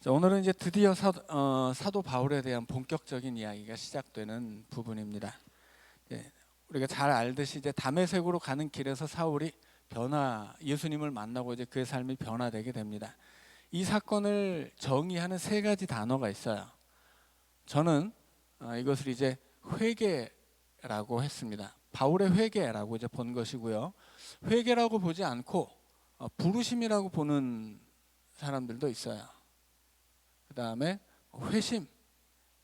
자, 오늘은 이제 드디어 사도 바울에 대한 본격적인 이야기가 시작되는 부분입니다. 우리가 잘 알듯이 이제 다메섹으로 가는 길에서 사울이 예수님을 만나고 이제 그의 삶이 변화되게 됩니다. 이 사건을 정의하는 세 가지 단어가 있어요. 저는 이것을 이제 회개라고 했습니다. 바울의 회개라고 이제 본 것이고요. 회개라고 보지 않고 부르심이라고 보는 사람들도 있어요. 그 다음에 회심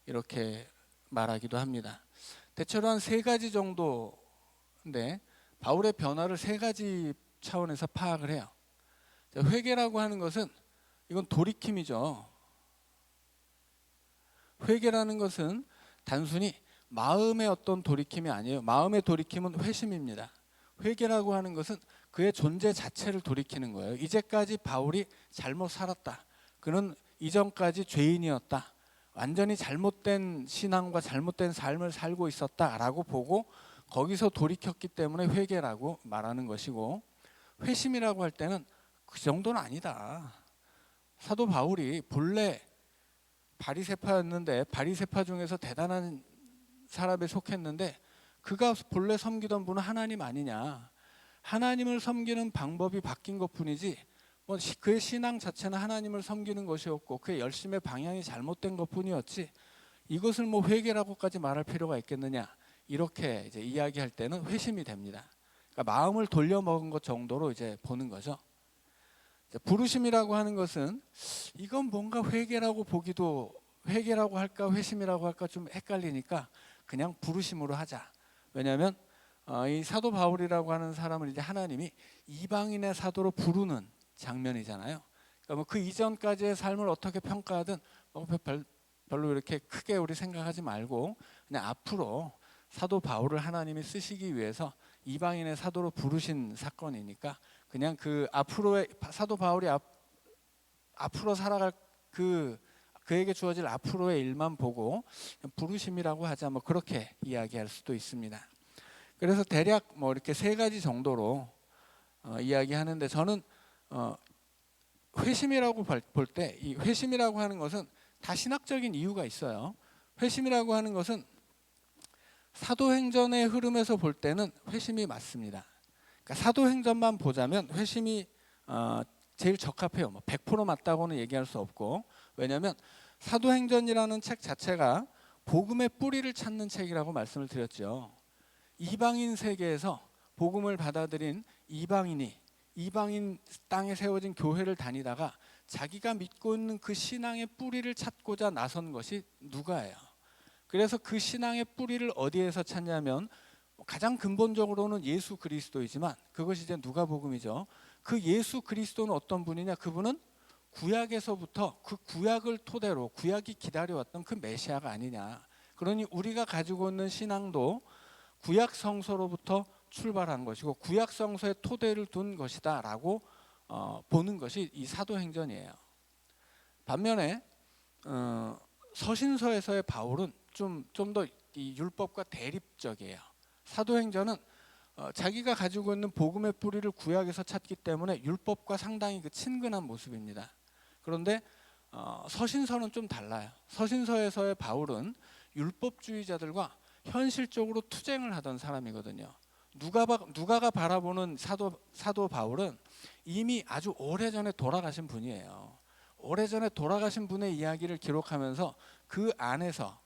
이렇게 말하기도 합니다. 대체로 한 세 가지 정도인데 바울의 변화를 세 가지 차원에서 파악을 해요. 회개라고 하는 것은 이건 돌이킴이죠. 회개라는 것은 단순히 마음의 어떤 돌이킴이 아니에요. 마음의 돌이킴은 회심입니다. 회개라고 하는 것은 그의 존재 자체를 돌이키는 거예요. 이제까지 바울이 잘못 살았다. 그는 이전까지 죄인이었다. 완전히 잘못된 신앙과 잘못된 삶을 살고 있었다라고 보고 거기서 돌이켰기 때문에 회개라고 말하는 것이고, 회심이라고 할 때는 그 정도는 아니다. 사도 바울이 본래 바리새파였는데 바리새파 중에서 대단한 사람에 속했는데 그가 본래 섬기던 분은 하나님 아니냐. 하나님을 섬기는 방법이 바뀐 것뿐이지 그의 신앙 자체는 하나님을 섬기는 것이었고 그의 열심의 방향이 잘못된 것뿐이었지 이것을 회개라고까지 말할 필요가 있겠느냐. 이렇게 이제 이야기할 때는 회심이 됩니다. 그러니까 마음을 돌려먹은 것 정도로 이제 보는 거죠. 부르심이라고 하는 것은 이건 뭔가 회개라고 할까 회심이라고 할까 좀 헷갈리니까 그냥 부르심으로 하자. 왜냐하면 이 사도 바울이라고 하는 사람을 이제 하나님이 이방인의 사도로 부르는 장면이잖아요. 그러니까 그 이전까지의 삶을 어떻게 평가하든 별로 이렇게 크게 우리 생각하지 말고 그냥 앞으로 사도 바울을 하나님이 쓰시기 위해서 이방인의 사도로 부르신 사건이니까 그냥 그 앞으로의 사도 바울이 앞으로 살아갈 그에게 주어질 앞으로의 일만 보고 부르심이라고 하자, 그렇게 이야기할 수도 있습니다. 그래서 대략 이렇게 세 가지 정도로 이야기하는데 저는 회심이라고 볼 때 이 회심이라고 하는 것은 다 신학적인 이유가 있어요. 회심이라고 하는 것은 사도행전의 흐름에서 볼 때는 회심이 맞습니다. 그러니까 사도행전만 보자면 회심이 제일 적합해요. 100% 맞다고는 얘기할 수 없고, 왜냐하면 사도행전이라는 책 자체가 복음의 뿌리를 찾는 책이라고 말씀을 드렸죠. 이방인 세계에서 복음을 받아들인 이방인 땅에 세워진 교회를 다니다가 자기가 믿고 있는 그 신앙의 뿌리를 찾고자 나선 것이 누가예요. 그래서 그 신앙의 뿌리를 어디에서 찾냐면 가장 근본적으로는 예수 그리스도이지만 그것이 이제 누가복음이죠. 그 예수 그리스도는 어떤 분이냐? 그분은 구약에서부터 그 구약을 토대로 구약이 기다려왔던 그 메시아가 아니냐. 그러니 우리가 가지고 있는 신앙도 구약 성서로부터 출발한 것이고 구약 성서의 토대를 둔 것이다라고 보는 것이 이 사도행전이에요. 반면에 서신서에서의 바울은 좀 더 이 율법과 대립적이에요. 사도행전은 자기가 가지고 있는 복음의 뿌리를 구약에서 찾기 때문에 율법과 상당히 친근한 모습입니다. 그런데 서신서는 좀 달라요. 서신서에서의 바울은 율법주의자들과 현실적으로 투쟁을 하던 사람이거든요. 누가가 바라보는 사도 바울은 이미 아주 오래전에 돌아가신 분이에요. 오래전에 돌아가신 분의 이야기를 기록하면서 그 안에서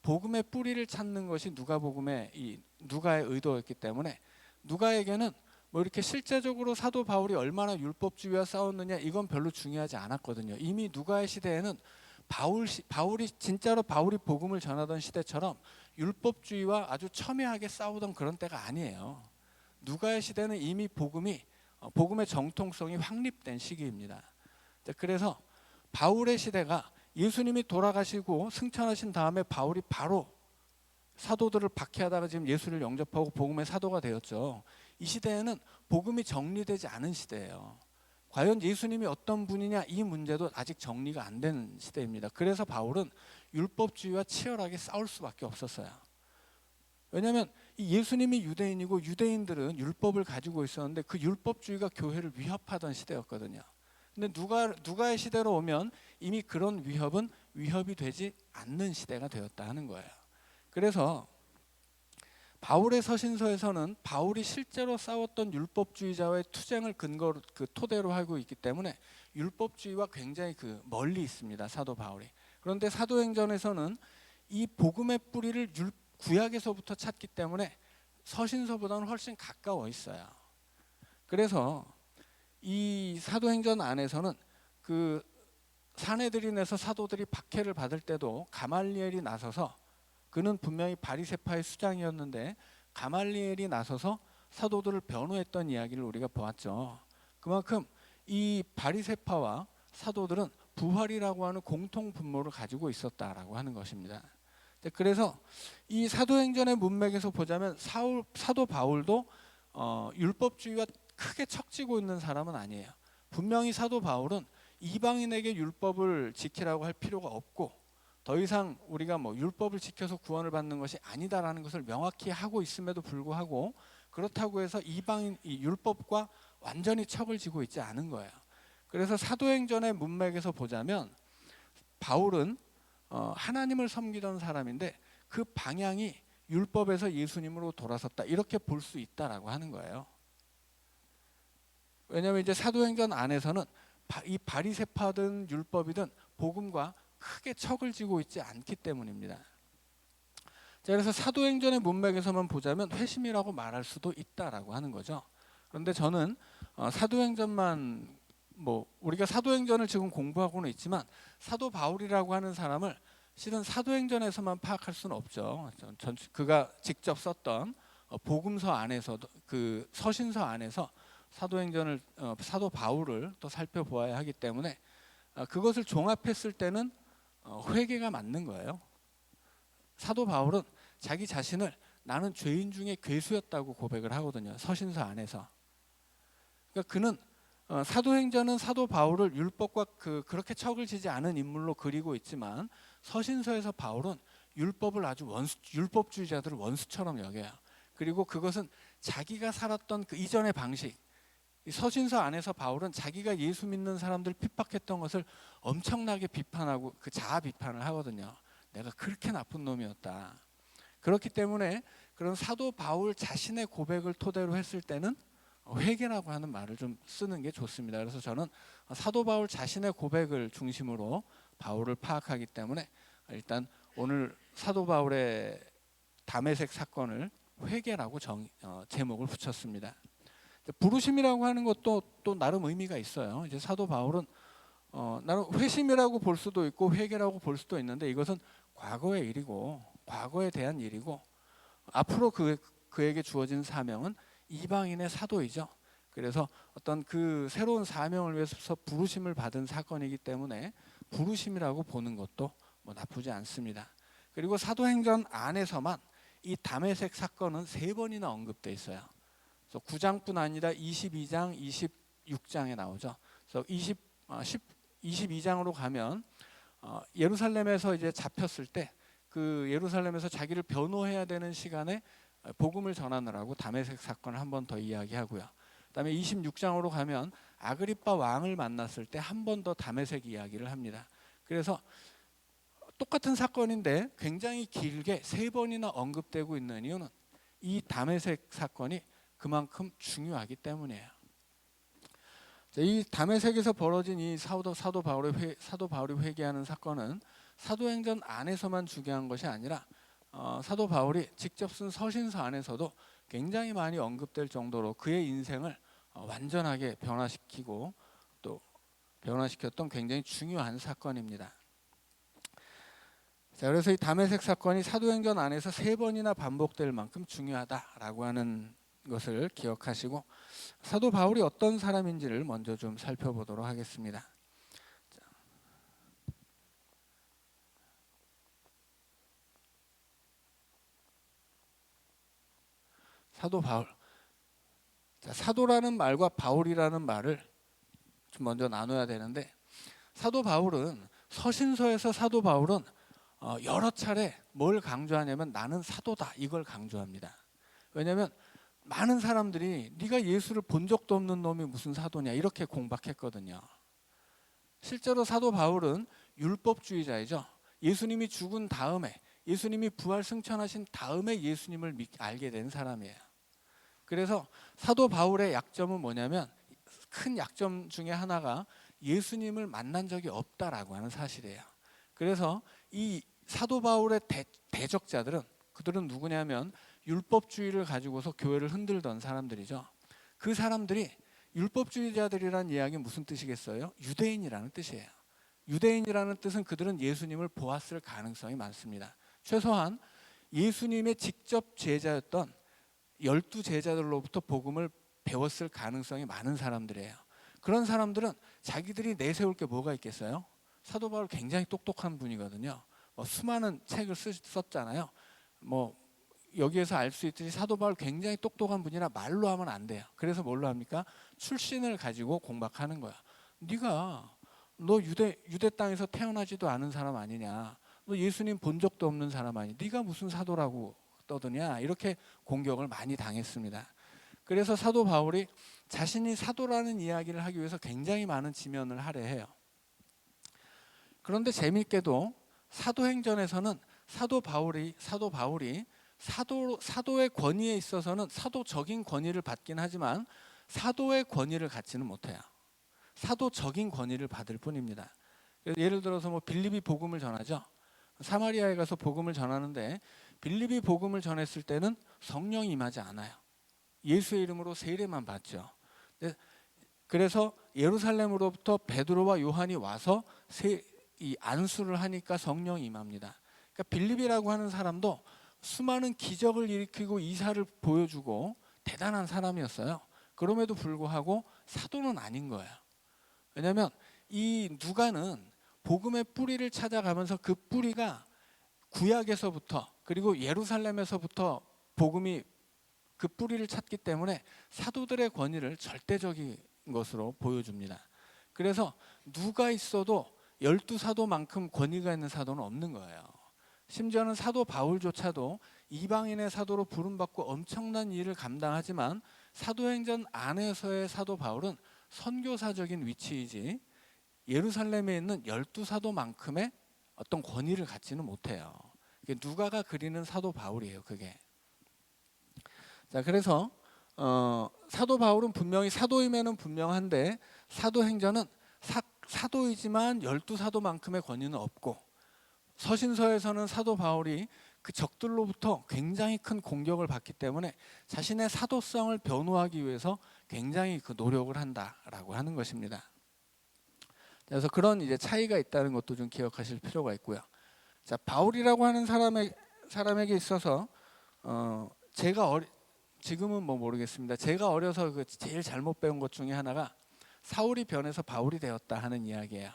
복음의 뿌리를 찾는 것이 누가의 의도였기 때문에 누가에게는 이렇게 실제적으로 사도 바울이 얼마나 율법주의와 싸웠느냐 이건 별로 중요하지 않았거든요. 이미 누가의 시대에는 바울이 복음을 전하던 시대처럼 율법주의와 아주 첨예하게 싸우던 그런 때가 아니에요. 누가의 시대는 이미 복음의 정통성이 확립된 시기입니다. 그래서 바울의 시대가 예수님이 돌아가시고 승천하신 다음에 바울이 바로 사도들을 박해하다가 지금 예수를 영접하고 복음의 사도가 되었죠. 이 시대에는 복음이 정리되지 않은 시대예요. 과연 예수님이 어떤 분이냐 이 문제도 아직 정리가 안 된 시대입니다. 그래서 바울은 율법주의와 치열하게 싸울 수밖에 없었어요. 왜냐하면 이 예수님이 유대인이고 유대인들은 율법을 가지고 있었는데 그 율법주의가 교회를 위협하던 시대였거든요. 근데 누가의 시대로 오면 이미 그런 위협은 위협이 되지 않는 시대가 되었다 하는 거예요. 그래서 바울의 서신서에서는 바울이 실제로 싸웠던 율법주의자와의 투쟁을 근거로 토대로 하고 있기 때문에 율법주의와 굉장히 멀리 있습니다, 사도 바울이. 그런데 사도행전에서는 이 복음의 뿌리를 구약에서부터 찾기 때문에 서신서보다는 훨씬 가까워 있어요. 그래서 이 사도행전 안에서는 사내들인에서 사도들이 박해를 받을 때도 가말리엘이 나서서, 그는 분명히 바리새파의 수장이었는데 가말리엘이 나서서 사도들을 변호했던 이야기를 우리가 보았죠. 그만큼 이 바리새파와 사도들은 부활이라고 하는 공통 분모를 가지고 있었다라고 하는 것입니다. 그래서 이 사도행전의 문맥에서 보자면 사도 바울도 율법주의와 크게 척지고 있는 사람은 아니에요. 분명히 사도 바울은 이방인에게 율법을 지키라고 할 필요가 없고, 더 이상 우리가 율법을 지켜서 구원을 받는 것이 아니다라는 것을 명확히 하고 있음에도 불구하고, 그렇다고 해서 이방인 이 율법과 완전히 척을 지고 있지 않은 거예요. 그래서 사도행전의 문맥에서 보자면 바울은 하나님을 섬기던 사람인데 그 방향이 율법에서 예수님으로 돌아섰다, 이렇게 볼 수 있다라고 하는 거예요. 왜냐하면 이제 사도행전 안에서는 이 바리새파든 율법이든 복음과 크게 척을 지고 있지 않기 때문입니다. 자, 그래서 사도행전의 문맥에서만 보자면 회심이라고 말할 수도 있다라고 하는 거죠. 그런데 저는 사도행전만 우리가 사도행전을 지금 공부하고는 있지만 사도 바울이라고 하는 사람을 실은 사도행전에서만 파악할 수는 없죠. 그가 직접 썼던 복음서 안에서도, 그 서신서 안에서 사도행전을 사도 바울을 또 살펴보아야 하기 때문에 그것을 종합했을 때는 회개가 맞는 거예요. 사도 바울은 자기 자신을 나는 죄인 중에 괴수였다고 고백을 하거든요, 서신서 안에서. 그러니까 그는 사도행전은 사도 바울을 율법과 그렇게 척을 지지 않은 인물로 그리고 있지만 서신서에서 바울은 율법을 아주 율법주의자들을 원수처럼 여겨요. 그리고 그것은 자기가 살았던 그 이전의 방식, 이 서신서 안에서 바울은 자기가 예수 믿는 사람들 핍박했던 것을 엄청나게 비판하고 자아 비판을 하거든요. 내가 그렇게 나쁜 놈이었다. 그렇기 때문에 그런 사도 바울 자신의 고백을 토대로 했을 때는 회개라고 하는 말을 좀 쓰는 게 좋습니다. 그래서 저는 사도 바울 자신의 고백을 중심으로 바울을 파악하기 때문에 일단 오늘 사도 바울의 다메섹 사건을 회개라고 제목을 붙였습니다. 부르심이라고 하는 것도 또 나름 의미가 있어요. 이제 사도 바울은 나름 회심이라고 볼 수도 있고 회개라고 볼 수도 있는데, 이것은 과거의 일이고 과거에 대한 일이고 앞으로 그에게 주어진 사명은 이방인의 사도이죠. 그래서 어떤 그 새로운 사명을 위해서 부르심을 받은 사건이기 때문에 부르심이라고 보는 것도 나쁘지 않습니다. 그리고 사도행전 안에서만 이 다메섹 사건은 3번이나 언급돼 있어요. 그래서 9장뿐 아니라 22장, 26장에 나오죠. 그래서 22장으로 가면 예루살렘에서 이제 잡혔을 때 그 예루살렘에서 자기를 변호해야 되는 시간에 복음을 전하느라고 다메섹 사건을 한 번 더 이야기하고요. 그다음에 26장으로 가면 아그리빠 왕을 만났을 때 한 번 더 다메섹 이야기를 합니다. 그래서 똑같은 사건인데 굉장히 길게 3번이나 언급되고 있는 이유는 이 다메섹 사건이 그만큼 중요하기 때문이에요. 이 다메섹에서 벌어진 이 사도 바울이 회개하는 사건은 사도행전 안에서만 중요한 것이 아니라 사도 바울이 직접 쓴 서신서 안에서도 굉장히 많이 언급될 정도로 그의 인생을 완전하게 변화시키고 또 변화시켰던 굉장히 중요한 사건입니다. 자, 그래서 이 다메섹 사건이 사도행전 안에서 3번이나 반복될 만큼 중요하다라고 하는 것을 기억하시고, 사도 바울이 어떤 사람인지를 먼저 좀 살펴보도록 하겠습니다. 사도 바울. 자, 사도라는 말과 바울이라는 말을 좀 먼저 나눠야 되는데, 사도 바울은 서신서에서 사도 바울은 여러 차례 뭘 강조하냐면 나는 사도다, 이걸 강조합니다. 왜냐하면 많은 사람들이 네가 예수를 본 적도 없는 놈이 무슨 사도냐 이렇게 공박했거든요. 실제로 사도 바울은 율법주의자이죠. 예수님이 죽은 다음에, 예수님이 부활 승천하신 다음에 예수님을 알게 된 사람이에요. 그래서 사도 바울의 약점은 뭐냐면, 큰 약점 중에 하나가 예수님을 만난 적이 없다라고 하는 사실이에요. 그래서 이 사도 바울의 대적자들은, 그들은 누구냐면 율법주의를 가지고서 교회를 흔들던 사람들이죠. 그 사람들이, 율법주의자들이라는 이야기는 무슨 뜻이겠어요? 유대인이라는 뜻이에요. 유대인이라는 뜻은 그들은 예수님을 보았을 가능성이 많습니다. 최소한 예수님의 직접 제자였던 12제자들로부터 복음을 배웠을 가능성이 많은 사람들이에요. 그런 사람들은 자기들이 내세울 게 뭐가 있겠어요? 사도 바울 굉장히 똑똑한 분이거든요. 수많은 책을 썼잖아요. 여기에서 알 수 있듯이 사도 바울 굉장히 똑똑한 분이라 말로 하면 안 돼요. 그래서 뭘로 합니까? 출신을 가지고 공박하는 거야. 너 유대 땅에서 태어나지도 않은 사람 아니냐? 너 예수님 본 적도 없는 사람 아니? 네가 무슨 사도라고 떠드냐? 이렇게 공격을 많이 당했습니다. 그래서 사도 바울이 자신이 사도라는 이야기를 하기 위해서 굉장히 많은 지면을 할애해요. 그런데 재미있게도 사도행전에서는 사도 바울이 사도의 권위에 있어서는 사도적인 권위를 받긴 하지만 사도의 권위를 갖지는 못해요. 사도적인 권위를 받을 뿐입니다. 예를 들어서 빌립이 복음을 전하죠. 사마리아에 가서 복음을 전하는데 빌립이 복음을 전했을 때는 성령이 임하지 않아요. 예수의 이름으로 세례만 받죠. 그래서 예루살렘으로부터 베드로와 요한이 와서 이 안수를 하니까 성령이 임합니다. 그러니까 빌립이라고 하는 사람도 수많은 기적을 일으키고 이사를 보여주고 대단한 사람이었어요. 그럼에도 불구하고 사도는 아닌 거예요. 왜냐하면 이 누가는 복음의 뿌리를 찾아가면서 그 뿌리가 구약에서부터 그리고 예루살렘에서부터 복음이 그 뿌리를 찾기 때문에 사도들의 권위를 절대적인 것으로 보여줍니다. 그래서 누가 있어도 12사도만큼 권위가 있는 사도는 없는 거예요. 심지어는 사도 바울조차도 이방인의 사도로 부름받고 엄청난 일을 감당하지만 사도행전 안에서의 사도 바울은 선교사적인 위치이지 예루살렘에 있는 12사도만큼의 어떤 권위를 갖지는 못해요. 누가가 그리는 사도 바울이에요. 그게. 자, 그래서 사도 바울은 분명히 사도임에는 분명한데 사도행전은 사도이지만 12사도만큼의 권위는 없고, 서신서에서는 사도 바울이 그 적들로부터 굉장히 큰 공격을 받기 때문에 자신의 사도성을 변호하기 위해서 굉장히 그 노력을 한다라고 하는 것입니다. 그래서 그런 이제 차이가 있다는 것도 좀 기억하실 필요가 있고요. 자, 바울이라고 하는 사람에게 있어서 지금은 모르겠습니다. 제가 어려서 그 제일 잘못 배운 것 중에 하나가 사울이 변해서 바울이 되었다 하는 이야기예요.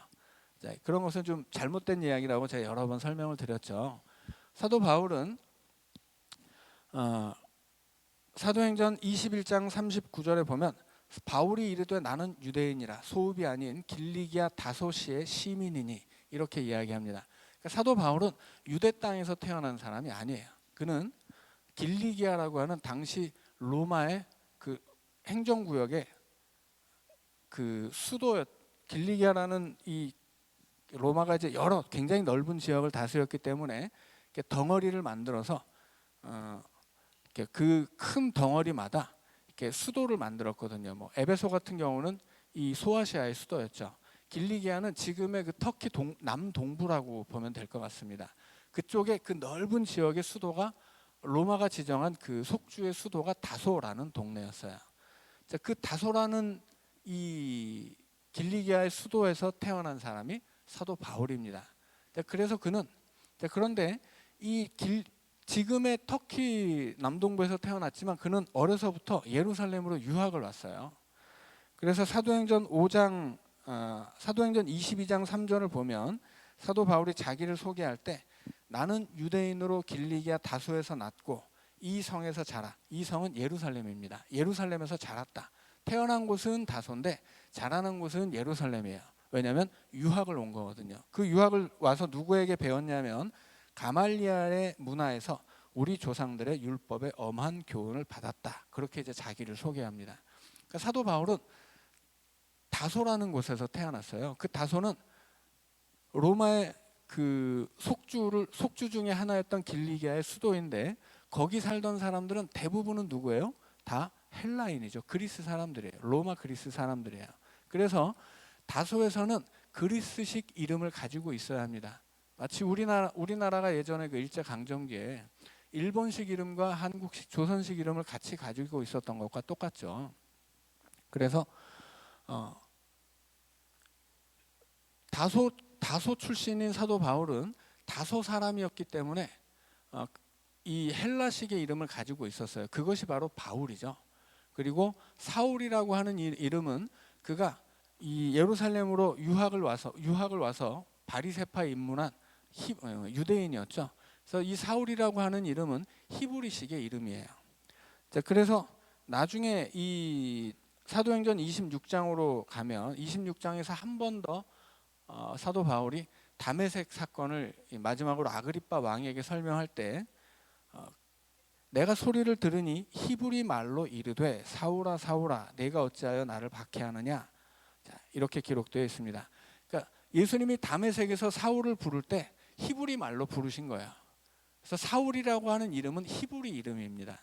자, 그런 것은 좀 잘못된 이야기라고 제가 여러 번 설명을 드렸죠. 사도 바울은 사도행전 21장 39절에 보면 바울이 이르되 나는 유대인이라 소읍이 아닌 길리기아 다소시의 시민이니 이렇게 이야기합니다. 그러니까 사도 바울은 유대 땅에서 태어난 사람이 아니에요. 그는 길리기아라고 하는 당시 로마의 그 행정구역의 그 길리기아라는 이 로마가 이제 여러 굉장히 넓은 지역을 다스렸기 때문에 이렇게 덩어리를 만들어서 그 큰 덩어리마다 이렇게 수도를 만들었거든요. 에베소 같은 경우는 이 소아시아의 수도였죠. 길리기아는 지금의 그 터키 남동부라고 보면 될 것 같습니다. 그쪽에 그 넓은 지역의 수도가 로마가 지정한 그 속주의 수도가 다소라는 동네였어요. 자, 그 다소라는 이 길리기아의 수도에서 태어난 사람이 사도 바울입니다. 그래서 그런데 지금의 터키 남동부에서 태어났지만 그는 어려서부터 예루살렘으로 유학을 왔어요. 그래서 사도행전 22장 3절을 보면 사도 바울이 자기를 소개할 때 나는 유대인으로 길리기아 다소에서 났고 이 성에서 자라. 이 성은 예루살렘입니다. 예루살렘에서 자랐다. 태어난 곳은 다소인데 자라는 곳은 예루살렘이에요. 왜냐하면 유학을 온 거거든요. 그 유학을 와서 누구에게 배웠냐면 가말리알의 문화에서 우리 조상들의 율법의 엄한 교훈을 받았다. 그렇게 이제 자기를 소개합니다. 그러니까 사도 바울은 다소라는 곳에서 태어났어요. 그 다소는 로마의 그 속주 중에 하나였던 길리기아의 수도인데 거기 살던 사람들은 대부분은 누구예요? 다 헬라인이죠. 그리스 사람들이에요. 로마 그리스 사람들이에요. 그래서 다소에서는 그리스식 이름을 가지고 있어야 합니다. 마치 우리나라가 예전에 그 일제 강점기에 일본식 이름과 한국식 조선식 이름을 같이 가지고 있었던 것과 똑같죠. 그래서 다소 출신인 사도 바울은 다소 사람이었기 때문에 이 헬라식의 이름을 가지고 있었어요. 그것이 바로 바울이죠. 그리고 사울이라고 하는 이름은 그가 이 예루살렘으로 유학을 와서 바리새파에 입문한 유대인이었죠. 그래서 이 사울이라고 하는 이름은 히브리식의 이름이에요. 자, 그래서 나중에 이 사도행전 26장으로 가면 26장에서 한 번 더 사도 바울이 다메섹 사건을 마지막으로 아그리빠 왕에게 설명할 때 내가 소리를 들으니 히브리 말로 이르되 사울아 사울아 내가 어찌하여 나를 박해하느냐. 자, 이렇게 기록되어 있습니다. 그러니까 예수님이 다메섹에서 사울을 부를 때 히브리 말로 부르신 거예요. 그래서 사울이라고 하는 이름은 히브리 이름입니다.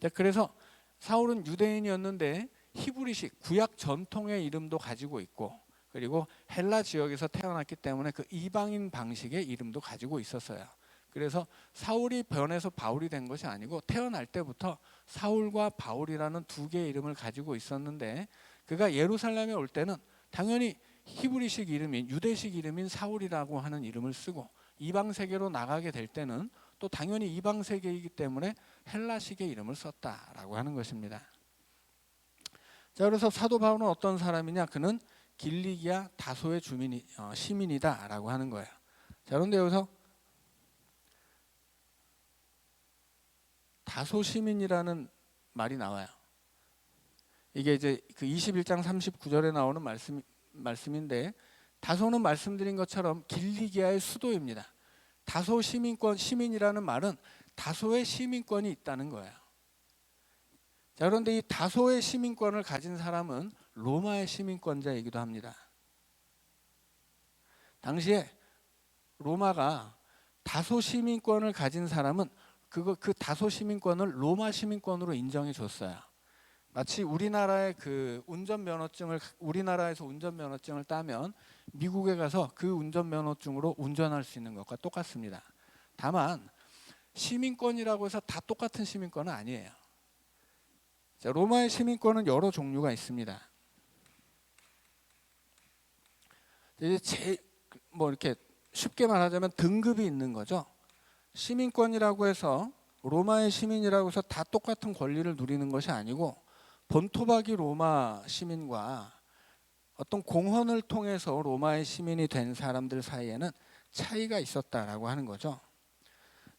자, 그래서 사울은 유대인이었는데 히브리식 구약 전통의 이름도 가지고 있고 그리고 헬라 지역에서 태어났기 때문에 그 이방인 방식의 이름도 가지고 있었어요. 그래서 사울이 변해서 바울이 된 것이 아니고 태어날 때부터 사울과 바울이라는 두 개의 이름을 가지고 있었는데 그가 예루살렘에 올 때는 당연히 히브리식 이름인 유대식 이름인 사울이라고 하는 이름을 쓰고 이방 세계로 나가게 될 때는 또 당연히 이방 세계이기 때문에 헬라식의 이름을 썼다라고 하는 것입니다. 자, 그래서 사도 바울은 어떤 사람이냐? 그는 길리기아 다소의 시민이다라고 하는 거예요. 자, 그런데 여기서 다소 시민이라는 말이 나와요. 이게 이제 그 21장 39절에 나오는 말씀인데 다소는 말씀드린 것처럼 길리기아의 수도입니다. 다소 시민이라는 말은 다소의 시민권이 있다는 거예요. 자, 그런데 이 다소의 시민권을 가진 사람은 로마의 시민권자이기도 합니다. 당시에 로마가 다소 시민권을 가진 사람은 그 다소 시민권을 로마 시민권으로 인정해 줬어요. 마치 우리나라에서 운전면허증을 따면 미국에 가서 그 운전면허증으로 운전할 수 있는 것과 똑같습니다. 다만 시민권이라고 해서 다 똑같은 시민권은 아니에요. 자, 로마의 시민권은 여러 종류가 있습니다. 이제 이렇게 쉽게 말하자면 등급이 있는 거죠. 시민권이라고 해서 로마의 시민이라고 해서 다 똑같은 권리를 누리는 것이 아니고 본토박이 로마 시민과 어떤 공헌을 통해서 로마의 시민이 된 사람들 사이에는 차이가 있었다라고 하는 거죠.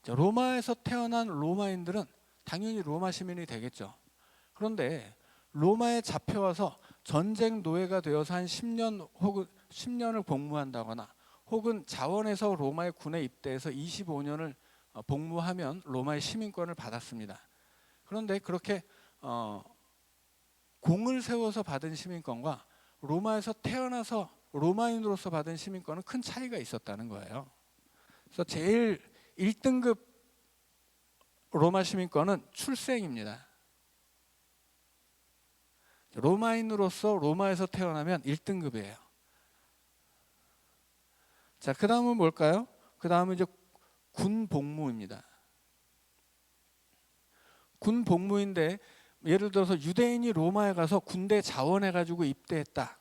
자, 로마에서 태어난 로마인들은 당연히 로마 시민이 되겠죠. 그런데 로마에 잡혀와서 전쟁 노예가 되어서 한 10년 혹은 10년을 복무한다거나 혹은 자원에서 로마의 군에 입대해서 25년을 복무하면 로마의 시민권을 받았습니다. 그런데 그렇게 공을 세워서 받은 시민권과 로마에서 태어나서 로마인으로서 받은 시민권은 큰 차이가 있었다는 거예요. 그래서 제일 1등급 로마 시민권은 출생입니다. 로마인으로서 로마에서 태어나면 1등급이에요. 자, 그 다음은 뭘까요? 그 다음은 이제 군 복무입니다. 군 복무인데 예를 들어서 유대인이 로마에 가서 군대 자원해가지고 입대했다.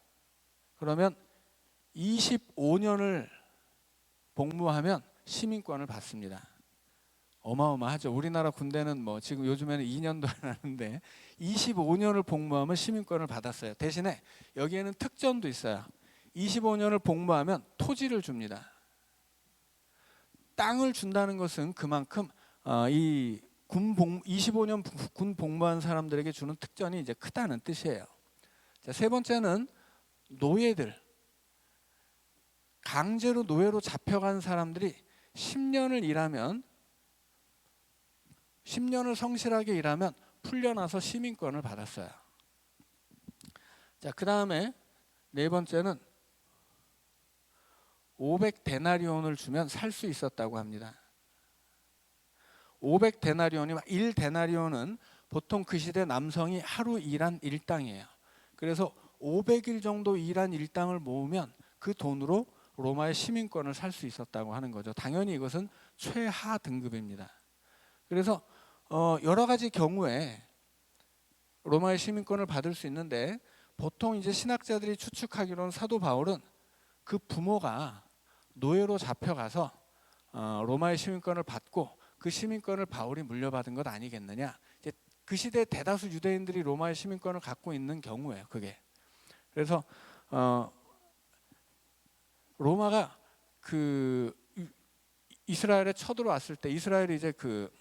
그러면 25년을 복무하면 시민권을 받습니다. 어마어마하죠. 우리나라 군대는 뭐 지금 요즘에는 2년도 안 하는데 25년을 복무하면 시민권을 받았어요. 대신에 여기에는 특전도 있어요. 25년을 복무하면 토지를 줍니다. 땅을 준다는 것은 그만큼 이 25년 군 복무한 사람들에게 주는 특전이 이제 크다는 뜻이에요. 자, 세 번째는 노예들. 강제로 노예로 잡혀간 사람들이 10년을 성실하게 일하면 풀려나서 시민권을 받았어요. 자, 그 다음에 네 번째는 500데나리온을 주면 살 수 있었다고 합니다. 500데나리온이 1데나리온은 보통 그 시대 남성이 하루 일한 일당이에요. 그래서 500일 정도 일한 일당을 모으면 그 돈으로 로마의 시민권을 살 수 있었다고 하는 거죠. 당연히 이것은 최하 등급입니다. 그래서 여러 가지 경우에 로마의 시민권을 받을 수 있는데, 보통 이제 신학자들이 추측하기로는 사도 바울은 그 부모가 노예로 잡혀가서 로마의 시민권을 받고 그 시민권을 바울이 물려받은 것 아니겠느냐. 이제 그 시대 대다수 유대인들이 로마의 시민권을 갖고 있는 경우예요, 그게. 그래서 로마가 그 이스라엘에 쳐들어왔을 때, 이스라엘이 이제 그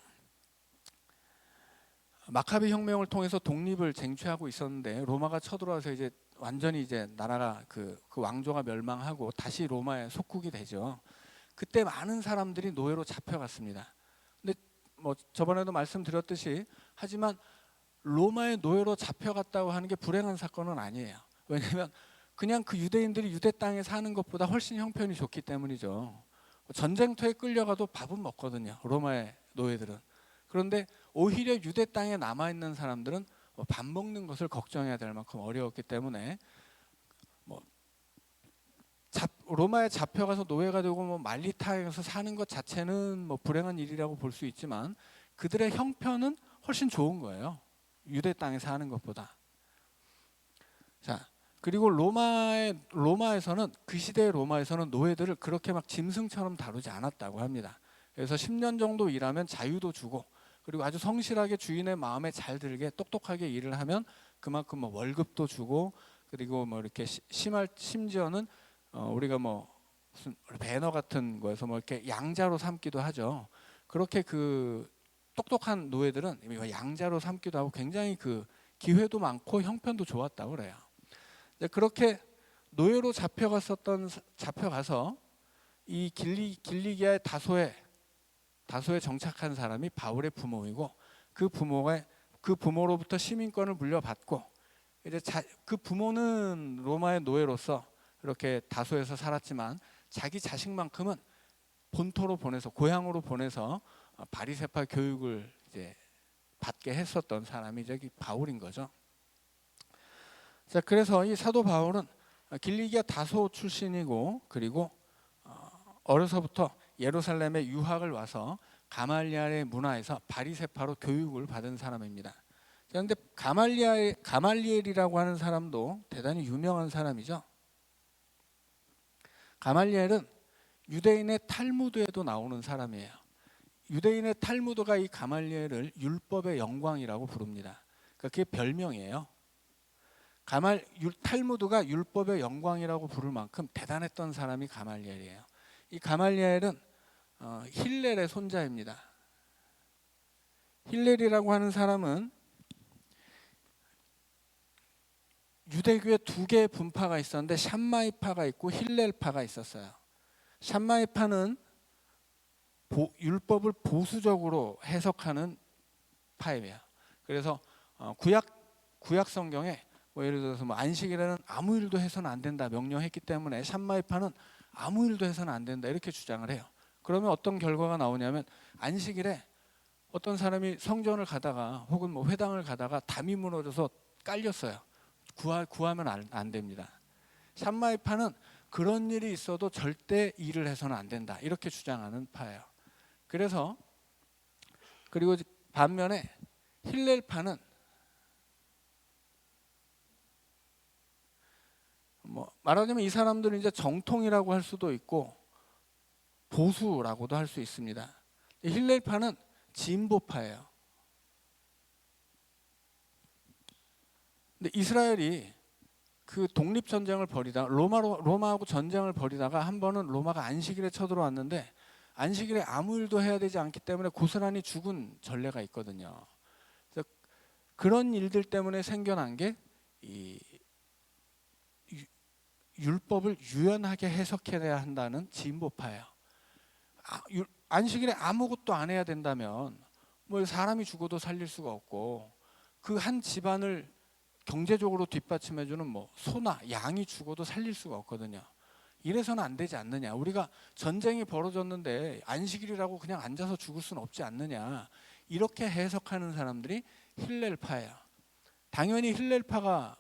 마카비 혁명을 통해서 독립을 쟁취하고 있었는데, 로마가 쳐들어와서 이제 완전히 이제 나라가 그 왕조가 멸망하고 다시 로마에 속국이 되죠. 그때 많은 사람들이 노예로 잡혀갔습니다. 근데 뭐 저번에도 말씀드렸듯이, 하지만 로마의 노예로 잡혀갔다고 하는 게 불행한 사건은 아니에요. 왜냐하면 그냥 그 유대인들이 유대 땅에 사는 것보다 훨씬 형편이 좋기 때문이죠. 전쟁터에 끌려가도 밥은 먹거든요, 로마의 노예들은. 그런데 오히려 유대 땅에 남아있는 사람들은 밥 먹는 것을 걱정해야 될 만큼 어려웠기 때문에, 로마에 잡혀가서 노예가 되고 말리타에서 사는 것 자체는 불행한 일이라고 볼 수 있지만, 그들의 형편은 훨씬 좋은 거예요, 유대 땅에 사는 것보다. 자, 그리고 로마에서는, 그 시대의 로마에서는 노예들을 그렇게 막 짐승처럼 다루지 않았다고 합니다. 그래서 10년 정도 일하면 자유도 주고, 그리고 아주 성실하게 주인의 마음에 잘 들게 똑똑하게 일을 하면 그만큼 월급도 주고, 그리고 이렇게 심지어는 우리가 무슨 배너 같은 거에서 이렇게 양자로 삼기도 하죠. 그렇게 그 똑똑한 노예들은 양자로 삼기도 하고 굉장히 그 기회도 많고 형편도 좋았다고 그래요. 그렇게 노예로 잡혀가서 이 길리기아의 다소에 정착한 사람이 바울의 부모이고, 그 부모로부터 시민권을 물려받고, 이제 그 부모는 로마의 노예로서 이렇게 다소에서 살았지만 자기 자식만큼은 본토로 보내서, 고향으로 보내서 바리새파 교육을 이제 받게 했었던 사람이 저기 바울인 거죠. 자, 그래서 이 사도 바울은 길리기아 다소 출신이고, 그리고 어려서부터 예루살렘에 유학을 와서 가말리엘의 문화에서 바리새파로 교육을 받은 사람입니다. 그런데 가말리엘이라고 하는 사람도 대단히 유명한 사람이죠. 가말리엘은 유대인의 탈무드에도 나오는 사람이에요. 유대인의 탈무드가 이 가말리엘을 율법의 영광이라고 부릅니다. 그러니까 그게 별명이에요. 탈무드가 율법의 영광이라고 부를 만큼 대단했던 사람이 가말리엘이에요. 이 가말리엘은 힐렐의 손자입니다. 힐렐이라고 하는 사람은 유대교에 두 개의 분파가 있었는데, 샴마이파가 있고 힐렐파가 있었어요. 샴마이파는 율법을 보수적으로 해석하는 파예요. 그래서 구약 성경에 예를 들어서 안식일에는 아무 일도 해서는 안 된다 명령했기 때문에 샴마이파는 아무 일도 해서는 안 된다 이렇게 주장을 해요. 그러면 어떤 결과가 나오냐면, 안식일에 어떤 사람이 성전을 가다가 혹은 회당을 가다가 담이 무너져서 깔렸어요. 구하면 안 됩니다. 샴마이파는 그런 일이 있어도 절대 일을 해서는 안 된다 이렇게 주장하는 파예요. 그리고 반면에 힐렐파는 말하자면 이 사람들은 이제 정통이라고 할 수도 있고 보수라고도 할 수 있습니다. 힐렐파는 진보파예요. 근데 이스라엘이 그 독립전쟁을 벌이다가 로마하고 전쟁을 벌이다가 한 번은 로마가 안식일에 쳐들어왔는데, 안식일에 아무 일도 해야 되지 않기 때문에 고스란히 죽은 전례가 있거든요. 그래서 그런 일들 때문에 생겨난 게 이 율법을 유연하게 해석해야 한다는 진보파예요. 안식일에 아무것도 안 해야 된다면 사람이 죽어도 살릴 수가 없고, 그 한 집안을 경제적으로 뒷받침해주는 소나 양이 죽어도 살릴 수가 없거든요. 이래서는 안 되지 않느냐. 우리가 전쟁이 벌어졌는데 안식일이라고 그냥 앉아서 죽을 수는 없지 않느냐. 이렇게 해석하는 사람들이 힐렐파예요. 당연히 힐렐파가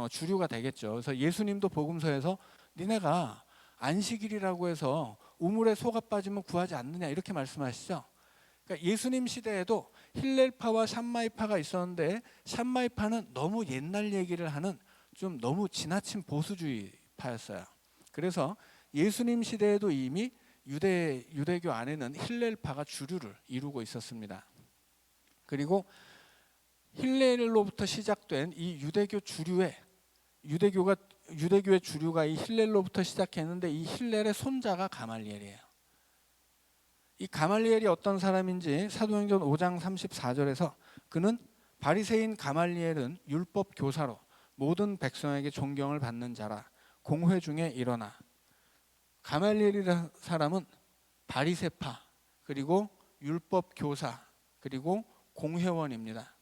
주류가 되겠죠. 그래서 예수님도 복음서에서 니네가 안식일이라고 해서 우물에 소가 빠지면 구하지 않느냐 이렇게 말씀하시죠. 그러니까 예수님 시대에도 힐렐파와 샴마이파가 있었는데 샴마이파는 너무 옛날 얘기를 하는 좀 너무 지나친 보수주의파였어요. 그래서 예수님 시대에도 이미 유대교 안에는 힐렐파가 주류를 이루고 있었습니다. 그리고 힐렐로부터 시작된 이 유대교의 주류가 이 힐렐로부터 시작했는데 이 힐렐의 손자가 가말리엘이에요. 이 가말리엘이 어떤 사람인지 사도행전 5장 34절에서 그는 바리새인 가말리엘은 율법 교사로 모든 백성에게 존경을 받는 자라 공회 중에 일어나. 가말리엘이라는 사람은 바리새파 그리고 율법 교사 그리고 공회원입니다.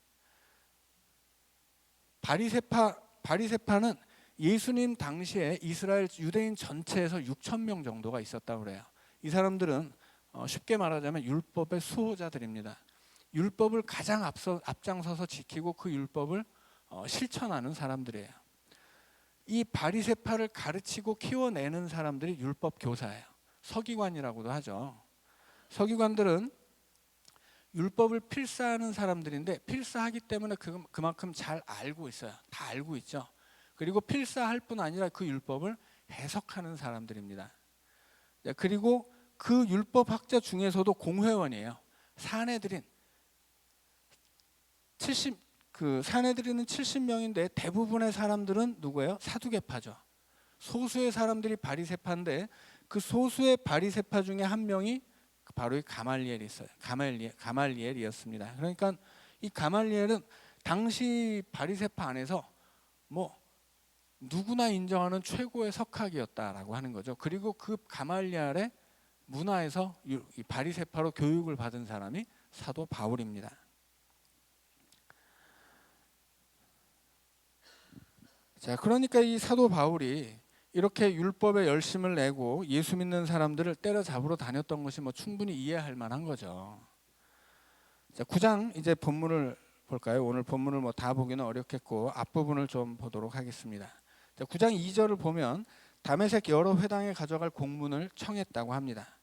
바리새파는 예수님 당시에 이스라엘 유대인 전체에서 6천 명 정도가 있었다고 그래요. 이 사람들은 쉽게 말하자면 율법의 수호자들입니다. 율법을 가장 앞장서서 지키고 그 율법을 실천하는 사람들이에요. 이 바리새파를 가르치고 키워내는 사람들이 율법 교사예요. 서기관이라고도 하죠. 서기관들은 율법을 필사하는 사람들인데 필사하기 때문에 그만큼 잘 알고 있어요. 다 알고 있죠. 그리고 필사할 뿐 아니라 그 율법을 해석하는 사람들입니다. 그리고 그 율법학자 중에서도 공회원이에요. 사내들인 70명인데 대부분의 사람들은 누구예요? 사두개파죠. 소수의 사람들이 바리새파인데 그 소수의 바리새파 중에 한 명이 바로 이 가말리엘이었습니다. 그러니까 이 가말리엘은 당시 바리새파 안에서 뭐 누구나 인정하는 최고의 석학이었다라고 하는 거죠. 그리고 그 가말리엘의 문화에서 이 바리새파로 교육을 받은 사람이 사도 바울입니다. 자, 그러니까 이 사도 바울이 이렇게 율법에 열심을 내고 예수 믿는 사람들을 때려잡으러 다녔던 것이 뭐 충분히 이해할 만한 거죠. 자, 9장 이제 본문을 볼까요? 오늘 본문을 뭐 다 보기는 어렵겠고 앞부분을 좀 보도록 하겠습니다. 자, 9장 2절을 보면 다메섹 여러 회당에 가져갈 공문을 청했다고 합니다.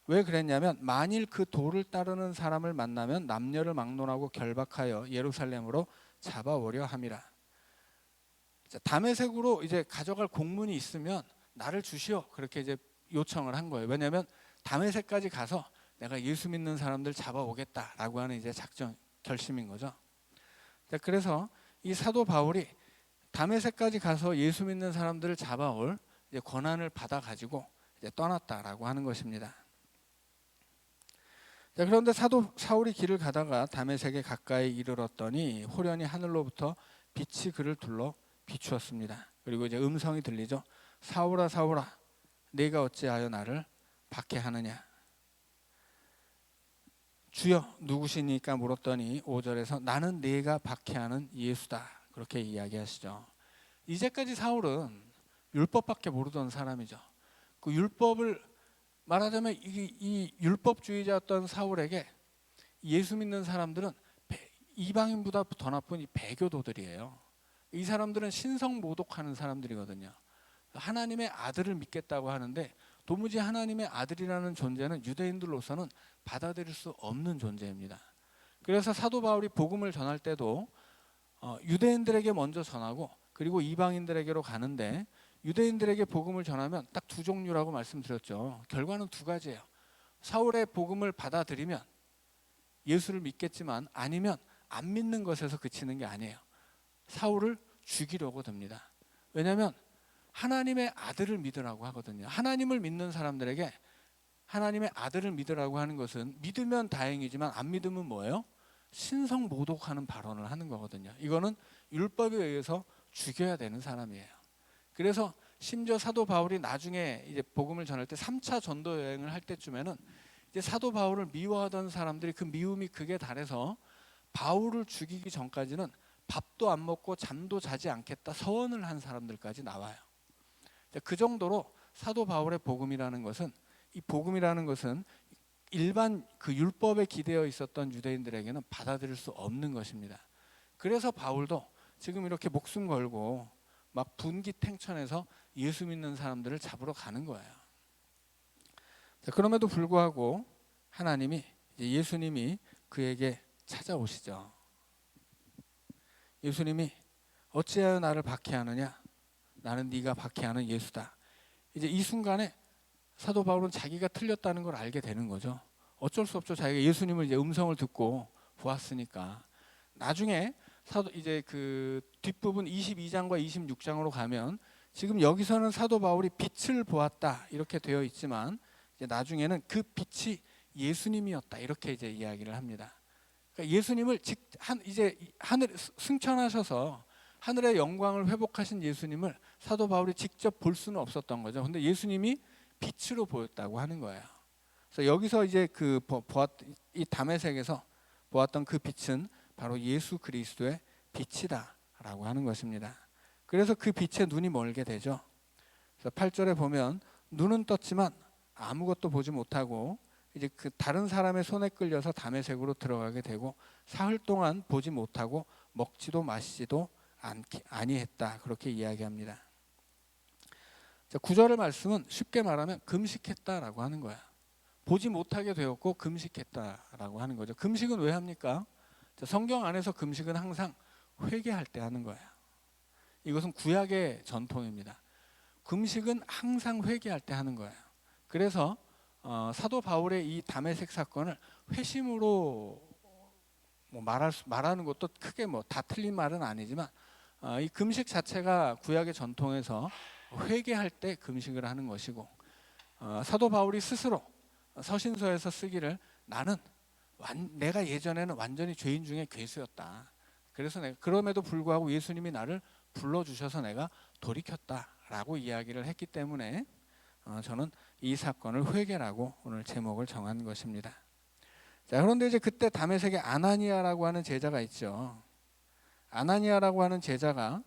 왜 그랬냐면 만일 그 도를 따르는 사람을 만나면 남녀를 막론하고 결박하여 예루살렘으로 잡아오려 함이라. 다메섹으로 이제 가져갈 공문이 있으면 나를 주시오 그렇게 이제 요청을 한 거예요. 왜냐하면 다메섹까지 가서 내가 예수 믿는 사람들 잡아오겠다라고 하는 이제 작전 결심인 거죠. 자, 그래서 이 사도 바울이 다메섹까지 가서 예수 믿는 사람들을 잡아올 이제 권한을 받아 가지고 이제 떠났다라고 하는 것입니다. 자, 그런데 사도 사울이 길을 가다가 다메섹에 가까이 이르렀더니 호련히 하늘로부터 빛이 그를 둘러 비추었습니다. 그리고 이제 음성이 들리죠. 사울아 사울아 네가 어찌하여 나를 박해하느냐. 주여 누구시니까 물었더니 5절에서 나는 네가 박해하는 예수다 그렇게 이야기하시죠. 이제까지 사울은 율법밖에 모르던 사람이죠. 그 율법을 말하자면 이 율법주의자였던 사울에게 예수 믿는 사람들은 이방인보다 더 나쁜 이 배교도들이에요. 이 사람들은 신성 모독하는 사람들이거든요. 하나님의 아들을 믿겠다고 하는데 도무지 하나님의 아들이라는 존재는 유대인들로서는 받아들일 수 없는 존재입니다. 그래서 사도 바울이 복음을 전할 때도 유대인들에게 먼저 전하고 그리고 이방인들에게로 가는데 유대인들에게 복음을 전하면 딱 두 종류라고 말씀드렸죠. 결과는 두 가지예요. 사울의 복음을 받아들이면 예수를 믿겠지만 아니면 안 믿는 것에서 그치는 게 아니에요. 사울을 죽이려고 듭니다. 왜냐하면 하나님의 아들을 믿으라고 하거든요. 하나님을 믿는 사람들에게 하나님의 아들을 믿으라고 하는 것은 믿으면 다행이지만 안 믿으면 뭐예요? 신성 모독하는 발언을 하는 거거든요. 이거는 율법에 의해서 죽여야 되는 사람이에요. 그래서 심지어 사도 바울이 나중에 이제 복음을 전할 때 3차 전도 여행을 할 때쯤에는 이제 사도 바울을 미워하던 사람들이 그 미움이 극에 달해서 바울을 죽이기 전까지는 밥도 안 먹고 잠도 자지 않겠다 서원을 한 사람들까지 나와요. 그 정도로 사도 바울의 복음이라는 것은, 이 복음이라는 것은 일반 그 율법에 기대어 있었던 유대인들에게는 받아들일 수 없는 것입니다. 그래서 바울도 지금 이렇게 목숨 걸고 막 분기탱천해서 예수 믿는 사람들을 잡으러 가는 거예요. 그럼에도 불구하고 하나님이, 예수님이 그에게 찾아오시죠. 예수님이 어찌하여 나를 박해하느냐? 나는 네가 박해하는 예수다. 이제 이 순간에 사도 바울은 자기가 틀렸다는 걸 알게 되는 거죠. 어쩔 수 없죠. 자기가 예수님을 이제 음성을 듣고 보았으니까. 나중에 이제 그 뒷부분 22장과 26장으로 가면 지금 여기서는 사도 바울이 빛을 보았다 이렇게 되어 있지만 이제 나중에는 그 빛이 예수님이었다 이렇게 이제 이야기를 합니다. 그러니까 예수님을 이제 하늘 승천하셔서 하늘의 영광을 회복하신 예수님을 사도 바울이 직접 볼 수는 없었던 거죠. 근데 예수님이 빛으로 보였다고 하는 거예요. 그래서 여기서 이제 이 다메섹에서 보았던 그 빛은 바로 예수 그리스도의 빛이다라고 하는 것입니다. 그래서 그 빛에 눈이 멀게 되죠. 그래서 8절에 보면 눈은 떴지만 아무것도 보지 못하고 이제 그 다른 사람의 손에 끌려서 다메섹으로 들어가게 되고 사흘 동안 보지 못하고 먹지도 마시지도 아니했다 그렇게 이야기합니다. 9절의 말씀은 쉽게 말하면 금식했다라고 하는 거야. 보지 못하게 되었고 금식했다라고 하는 거죠. 금식은 왜 합니까? 성경 안에서 금식은 항상 회개할 때 하는 거예요. 이것은 구약의 전통입니다. 금식은 항상 회개할 때 하는 거예요. 그래서 사도 바울의 이 다메섹 사건을 회심으로 말하는 것도 크게 다 틀린 말은 아니지만 이 금식 자체가 구약의 전통에서 회개할 때 금식을 하는 것이고 사도 바울이 스스로 서신서에서 쓰기를 나는 내가 예전에는 완전히 죄인 중에 괴수였다. 그래서 내가 그럼에도 불구하고 예수님이 나를 불러주셔서 내가 돌이켰다라고 이야기를 했기 때문에 저는 이 사건을 회개라고 오늘 제목을 정한 것입니다. 자, 그런데 이제 그때 다메섹에 아나니아라고 하는 제자가 있죠. 아나니아라고 하는 제자가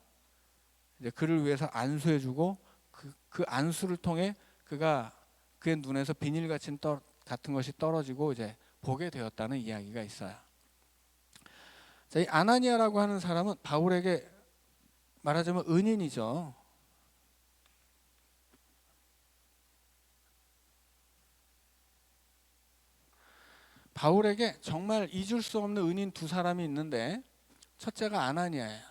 이제 그를 위해서 안수해주고 그 안수를 통해 그의 눈에서 비닐 같은 것이 떨어지고 이제 보게 되었다는 이야기가 있어요. 자, 이 아나니아라고 하는 사람은 바울에게 말하자면 은인이죠. 바울에게 정말 잊을 수 없는 은인 두 사람이 있는데 첫째가 아나니아예요.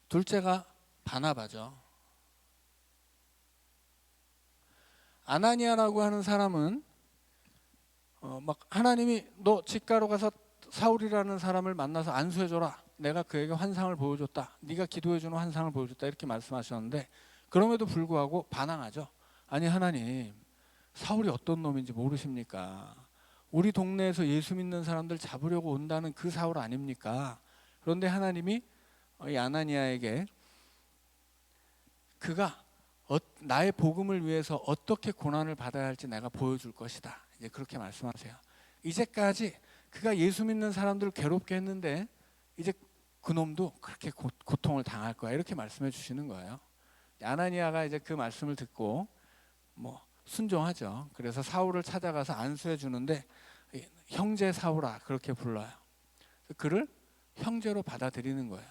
둘째가 바나바죠. 아나니아라고 하는 사람은 막 하나님이 너 직가로 가서 사울이라는 사람을 만나서 안수해줘라. 내가 그에게 환상을 보여줬다. 네가 기도해주는 환상을 보여줬다. 이렇게 말씀하셨는데 그럼에도 불구하고 반항하죠. 아니 하나님, 사울이 어떤 놈인지 모르십니까? 우리 동네에서 예수 믿는 사람들 잡으려고 온다는 그 사울 아닙니까? 그런데 하나님이 이 아나니아에게 그가 나의 복음을 위해서 어떻게 고난을 받아야 할지 내가 보여줄 것이다. 이제 그렇게 말씀하세요. 이제까지 그가 예수 믿는 사람들을 괴롭게 했는데 이제 그놈도 그렇게 고통을 당할 거야. 이렇게 말씀해 주시는 거예요. 아나니아가 이제 그 말씀을 듣고 순종하죠. 그래서 사울을 찾아가서 안수해 주는데 형제 사울아 그렇게 불러요. 그를 형제로 받아들이는 거예요.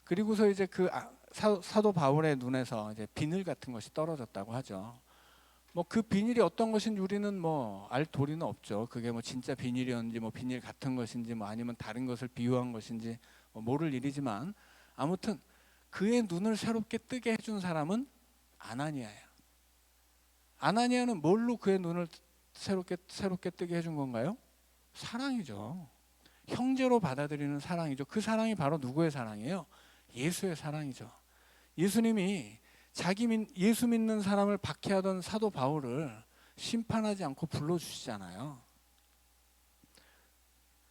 그리고서 이제 그 사도 바울의 눈에서 이제 비늘 같은 것이 떨어졌다고 하죠. 그 비닐이 어떤 것인지 우리는 알 도리는 없죠. 그게 진짜 비닐이었는지 비닐 같은 것인지 아니면 다른 것을 비유한 것인지 모를 일이지만 아무튼 그의 눈을 새롭게 뜨게 해준 사람은 아나니아예요. 아나니아는 뭘로 그의 눈을 새롭게 뜨게 해준 건가요? 사랑이죠. 형제로 받아들이는 사랑이죠. 그 사랑이 바로 누구의 사랑이에요? 예수의 사랑이죠. 예수님이 예수 믿는 사람을 박해하던 사도 바울을 심판하지 않고 불러주시잖아요.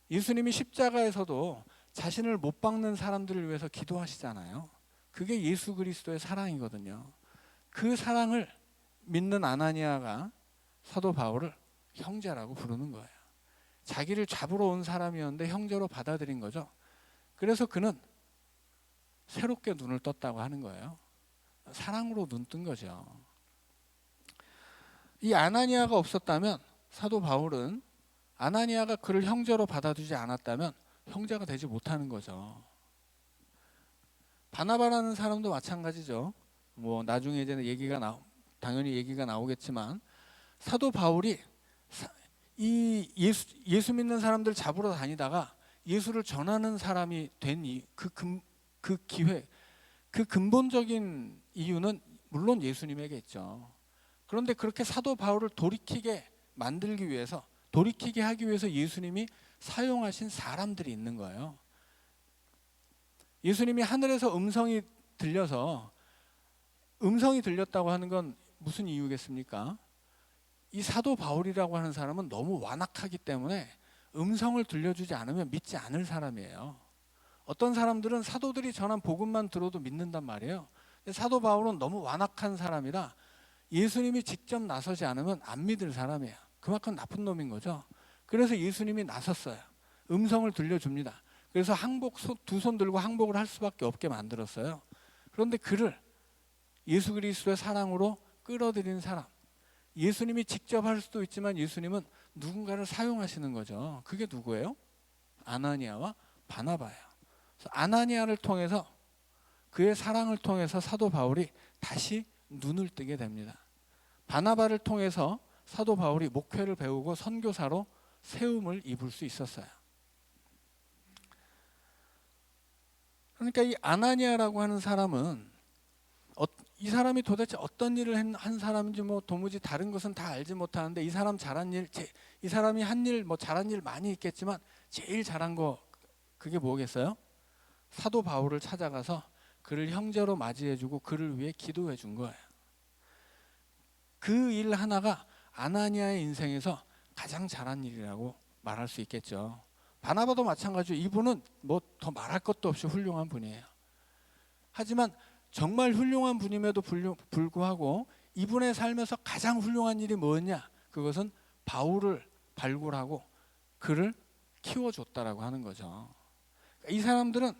예수님이 십자가에서도 자신을 못 박는 사람들을 위해서 기도하시잖아요. 그게 예수 그리스도의 사랑이거든요. 그 사랑을 믿는 아나니아가 사도 바울을 형제라고 부르는 거예요. 자기를 잡으러 온 사람이었는데 형제로 받아들인 거죠. 그래서 그는 새롭게 눈을 떴다고 하는 거예요. 사랑으로 눈 뜬 거죠. 이 아나니아가 없었다면 사도 바울은 아나니아가 그를 형제로 받아주지 않았다면 형제가 되지 못하는 거죠. 바나바라는 사람도 마찬가지죠. 뭐 나중에 이제 당연히 얘기가 나오겠지만 사도 바울이 이 예수 믿는 사람들 잡으러 다니다가 예수를 전하는 사람이 된 그 기회, 그 근본적인 이유는 물론 예수님에게 있죠. 그런데 그렇게 사도 바울을 돌이키게 하기 위해서 예수님이 사용하신 사람들이 있는 거예요. 예수님이 하늘에서 음성이 들렸다고 하는 건 무슨 이유겠습니까? 이 사도 바울이라고 하는 사람은 너무 완악하기 때문에 음성을 들려주지 않으면 믿지 않을 사람이에요. 어떤 사람들은 사도들이 전한 복음만 들어도 믿는단 말이에요. 사도 바울은 너무 완악한 사람이라 예수님이 직접 나서지 않으면 안 믿을 사람이에요. 그만큼 나쁜 놈인 거죠. 그래서 예수님이 나섰어요. 음성을 들려줍니다. 그래서 두 손 들고 항복을 할 수밖에 없게 만들었어요. 그런데 그를 예수 그리스도의 사랑으로 끌어들인 사람, 예수님이 직접 할 수도 있지만 예수님은 누군가를 사용하시는 거죠. 그게 누구예요? 아나니아와 바나바예요. 아나니아를 통해서, 그의 사랑을 통해서 사도 바울이 다시 눈을 뜨게 됩니다. 바나바를 통해서 사도 바울이 목회를 배우고 선교사로 세움을 입을 수 있었어요. 그러니까 이 아나니아라고 하는 사람은 이 사람이 도대체 어떤 일을 한 사람인지 뭐 도무지 다른 것은 다 알지 못하는데 이 사람이 한 일, 뭐 잘한 일 많이 있겠지만 제일 잘한 거 그게 뭐겠어요? 사도 바울을 찾아가서 그를 형제로 맞이해주고 그를 위해 기도해 준 거예요. 그 일 하나가 아나니아의 인생에서 가장 잘한 일이라고 말할 수 있겠죠. 바나바도 마찬가지죠. 이분은 뭐 더 말할 것도 없이 훌륭한 분이에요. 하지만 정말 훌륭한 분임에도 불구하고 이분의 삶에서 가장 훌륭한 일이 뭐였냐? 그것은 바울을 발굴하고 그를 키워줬다라고 하는 거죠. 이 사람들은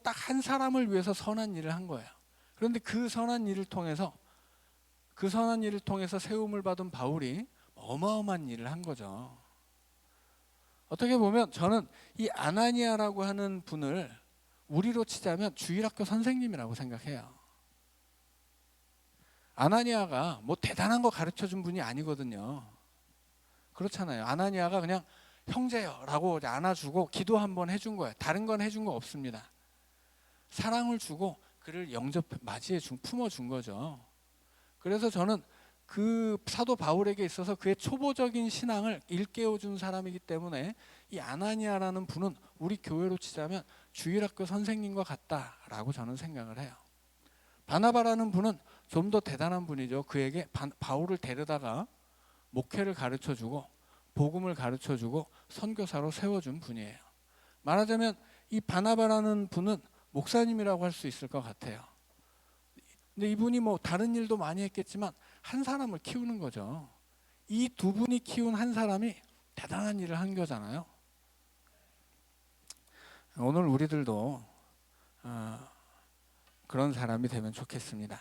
딱 한 사람을 위해서 선한 일을 한 거예요. 그런데 그 선한 일을 통해서 세움을 받은 바울이 어마어마한 일을 한 거죠. 어떻게 보면 저는 이 아나니아라고 하는 분을 우리로 치자면 주일학교 선생님이라고 생각해요. 아나니아가 뭐 대단한 거 가르쳐 준 분이 아니거든요. 그렇잖아요. 아나니아가 그냥 형제여라고 안아주고 기도 한번 해준 거예요. 다른 건 해준 거 없습니다. 사랑을 주고 그를 품어준 거죠. 그래서 저는 그 사도 바울에게 있어서 그의 초보적인 신앙을 일깨워준 사람이기 때문에 이 아나니아라는 분은 우리 교회로 치자면 주일학교 선생님과 같다라고 저는 생각을 해요. 바나바라는 분은 좀 더 대단한 분이죠. 그에게 바울을 데려다가 목회를 가르쳐주고 복음을 가르쳐주고 선교사로 세워준 분이에요. 말하자면 이 바나바라는 분은 목사님이라고 할 수 있을 것 같아요. 근데 이분이 뭐 다른 일도 많이 했겠지만 한 사람을 키우는 거죠. 이 두 분이 키운 한 사람이 대단한 일을 한 거잖아요. 오늘 우리들도 그런 사람이 되면 좋겠습니다.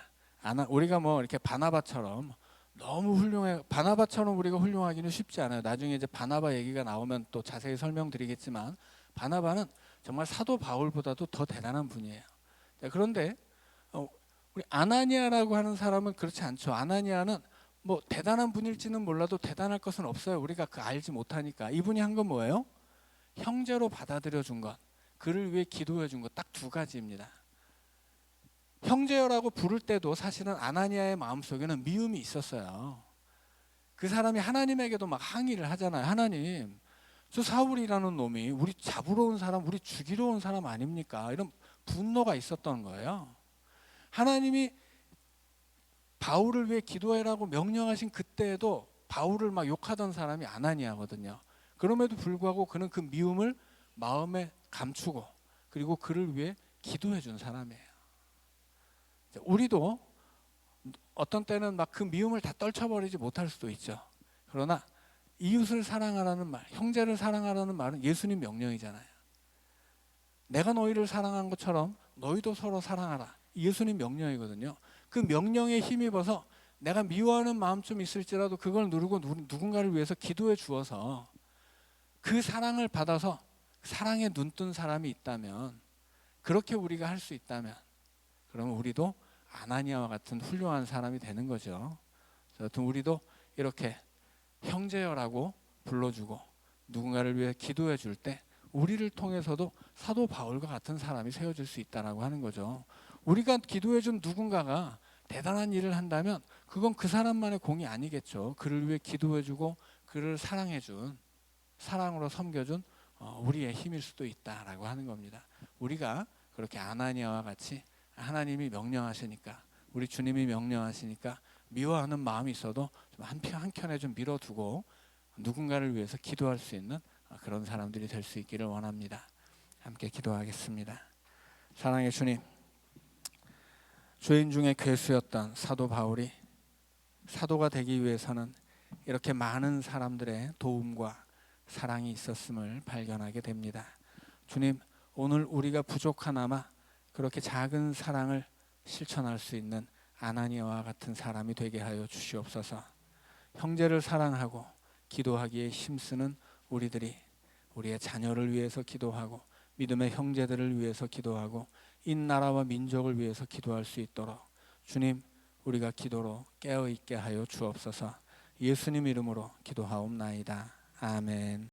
우리가 뭐 이렇게 바나바처럼 너무 훌륭해. 바나바처럼 우리가 훌륭하기는 쉽지 않아요. 나중에 이제 바나바 얘기가 나오면 또 자세히 설명드리겠지만 바나바는 정말 사도 바울보다도 더 대단한 분이에요. 그런데 우리 아나니아라고 하는 사람은 그렇지 않죠. 아나니아는 뭐 대단한 분일지는 몰라도 대단할 것은 없어요. 우리가 알지 못하니까. 이분이 한 건 뭐예요? 형제로 받아들여 준 것, 그를 위해 기도해 준 것, 딱 두 가지입니다. 형제여라고 부를 때도 사실은 아나니아의 마음속에는 미움이 있었어요. 그 사람이 하나님에게도 막 항의를 하잖아요. 하나님, 저 사울이라는 놈이 우리 잡으러 온 사람, 우리 죽이러 온 사람 아닙니까? 이런 분노가 있었던 거예요. 하나님이 바울을 위해 기도해라고 명령하신 그때에도 바울을 막 욕하던 사람이 아나니아거든요. 그럼에도 불구하고 그는 그 미움을 마음에 감추고 그리고 그를 위해 기도해 준 사람이에요. 우리도 어떤 때는 막 그 미움을 다 떨쳐버리지 못할 수도 있죠. 그러나 이웃을 사랑하라는 말, 형제를 사랑하라는 말은 예수님 명령이잖아요. 내가 너희를 사랑한 것처럼 너희도 서로 사랑하라. 예수님 명령이거든요. 그 명령에 힘입어서 내가 미워하는 마음 좀 있을지라도 그걸 누르고 누군가를 위해서 기도해 주어서 그 사랑을 받아서 사랑에 눈뜬 사람이 있다면, 그렇게 우리가 할 수 있다면, 그러면 우리도 아나니아와 같은 훌륭한 사람이 되는 거죠. 여튼 우리도 이렇게 형제여라고 불러주고 누군가를 위해 기도해 줄 때 우리를 통해서도 사도 바울과 같은 사람이 세워질 수 있다라고 하는 거죠. 우리가 기도해 준 누군가가 대단한 일을 한다면 그건 그 사람만의 공이 아니겠죠. 그를 위해 기도해 주고 그를 사랑해 준, 사랑으로 섬겨준 우리의 힘일 수도 있다라고 하는 겁니다. 우리가 그렇게 아나니아와 같이 하나님이 명령하시니까, 우리 주님이 명령하시니까 미워하는 마음이 있어도 좀 한켠에 좀 밀어두고 누군가를 위해서 기도할 수 있는 그런 사람들이 될 수 있기를 원합니다. 함께 기도하겠습니다. 사랑의 주님, 죄인 중에 괴수였던 사도 바울이 사도가 되기 위해서는 이렇게 많은 사람들의 도움과 사랑이 있었음을 발견하게 됩니다. 주님, 오늘 우리가 부족하나마 그렇게 작은 사랑을 실천할 수 있는 아나니아와 같은 사람이 되게 하여 주시옵소서. 형제를 사랑하고 기도하기에 힘쓰는 우리들이 우리의 자녀를 위해서 기도하고 믿음의 형제들을 위해서 기도하고 이 나라와 민족을 위해서 기도할 수 있도록 주님, 우리가 기도로 깨어있게 하여 주옵소서. 예수님 이름으로 기도하옵나이다. 아멘.